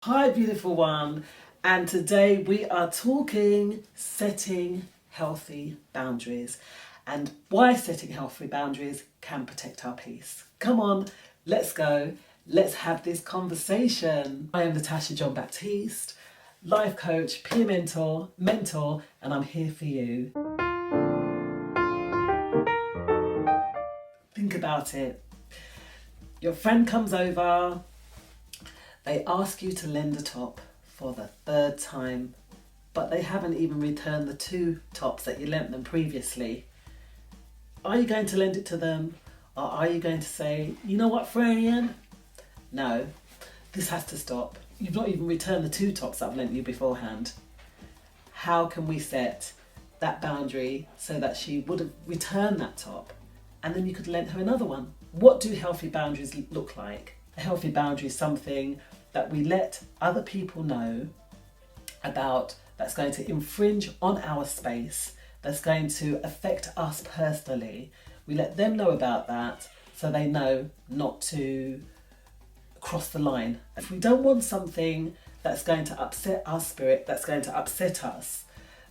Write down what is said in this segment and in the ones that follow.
Hi beautiful one, and today we are talking setting healthy boundaries and why setting healthy boundaries can protect our peace. Come on, let's go, let's have this conversation. I am NatashaJohn-Baptiste, life coach, peer mentor, and I'm here for you. Think about it. Your friend comes over, they ask you to lend a top for the third time, but they haven't even returned the two tops that you lent them previously. Are you going to lend it to them, or are you going to say, you know what, Fran? No, this has to stop. You've not even returned the two tops that I've lent you beforehand. How can we set that boundary so that she would have returned that top and then you could lend her another one? What do healthy boundaries look like? A healthy boundary is something that we let other people know about, that's going to infringe on our space, that's going to affect us personally. We let them know about that so they know not to cross the line. If we don't want something that's going to upset our spirit, that's going to upset us,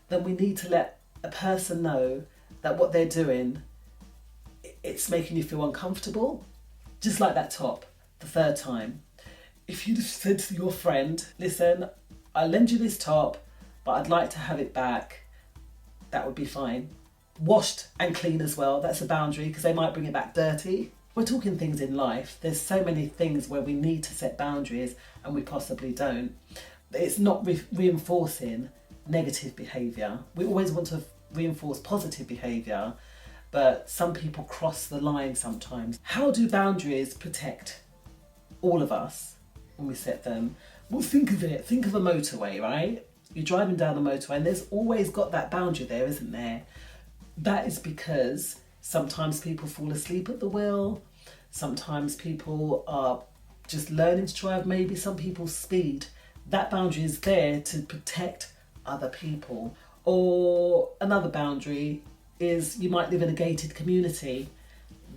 then we need to let a person know that what they're doing, it's making you feel uncomfortable. Just like that top, the third time. If you'd have said to your friend, listen, I'll lend you this top, but I'd like to have it back, that would be fine. Washed and clean as well, that's a boundary, because they might bring it back dirty. We're talking things in life. There's so many things where we need to set boundaries and we possibly don't. It's not reinforcing negative behaviour. We always want to reinforce positive behaviour, but some people cross the line sometimes. How do boundaries protect all of us when we set them? Well, think of it. Think of a motorway, right? You're driving down the motorway and there's always got that boundary there, isn't there? That is because sometimes people fall asleep at the wheel. Sometimes people are just learning to drive. Maybe some people speed. That boundary is there to protect other people. Or another boundary is you might live in a gated community.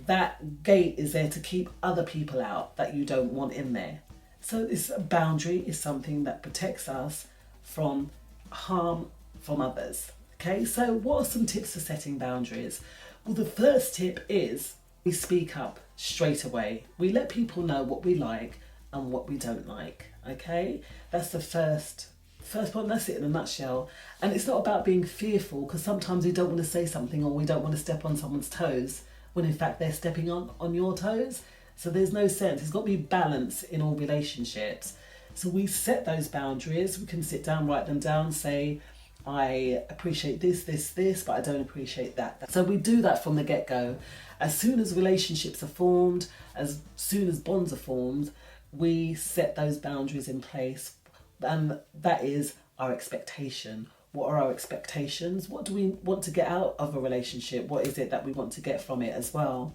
That gate is there to keep other people out that you don't want in there. So this boundary is something that protects us from harm from others. Okay, so what are some tips for setting boundaries? Well, the first tip is we speak up straight away. We let people know what we like and what we don't like. Okay, that's the first point. That's it in a nutshell. And it's not about being fearful, because sometimes we don't want to say something or we don't want to step on someone's toes when in fact they're stepping on your toes. So there's no sense. It's got to be balance in all relationships. So we set those boundaries. We can sit down, write them down, say, I appreciate this, but I don't appreciate that. So we do that from the get-go. As soon as relationships are formed, as soon as bonds are formed, we set those boundaries in place. And that is our expectation. What are our expectations? What do we want to get out of a relationship? What is it that we want to get from it as well?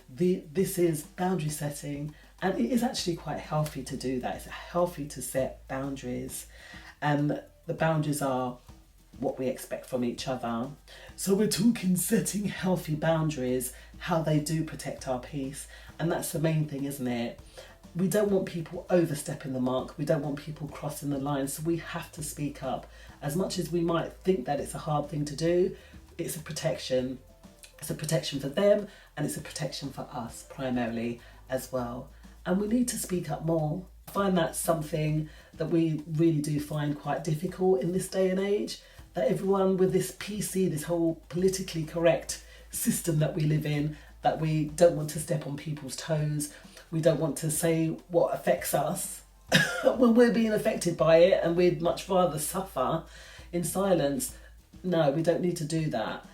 This is boundary setting, and it is actually quite healthy to do that. It's healthy to set boundaries, and the boundaries are what we expect from each other. So we're talking setting healthy boundaries, how they do protect our peace, and that's the main thing, isn't it? We don't want people overstepping the mark. We don't want people crossing the line. So we have to speak up. As much as we might think that it's a hard thing to do, it's a protection. It's a protection for them and it's a protection for us primarily as well. And we need to speak up more. I find that something that we really do find quite difficult in this day and age, that everyone with this PC, this whole politically correct system that we live in, that we don't want to step on people's toes. We don't want to say what affects us when we're being affected by it, and we'd much rather suffer in silence. No, we don't need to do that.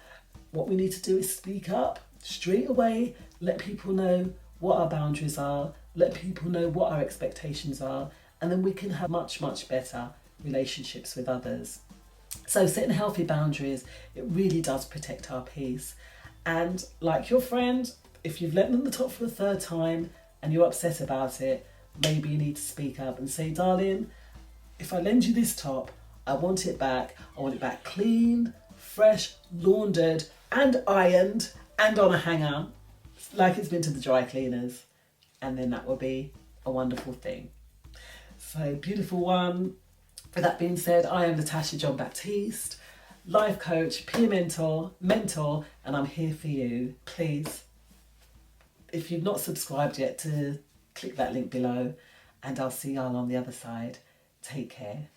What we need to do is speak up straight away, let people know what our boundaries are, let people know what our expectations are, and then we can have much, much better relationships with others. So setting healthy boundaries, it really does protect our peace. And like your friend, if you've lent them the top for the third time and you're upset about it, maybe you need to speak up and say, darling, if I lend you this top, I want it back. I want it back clean, fresh, laundered and ironed and on a hanger, like it's been to the dry cleaners. And then that will be a wonderful thing. So beautiful one. With that being said, I am NatashaJohn-Baptiste, life coach, peer mentor, and I'm here for you. Please, if you've not subscribed yet, to click that link below, and I'll see y'all on the other side. Take care.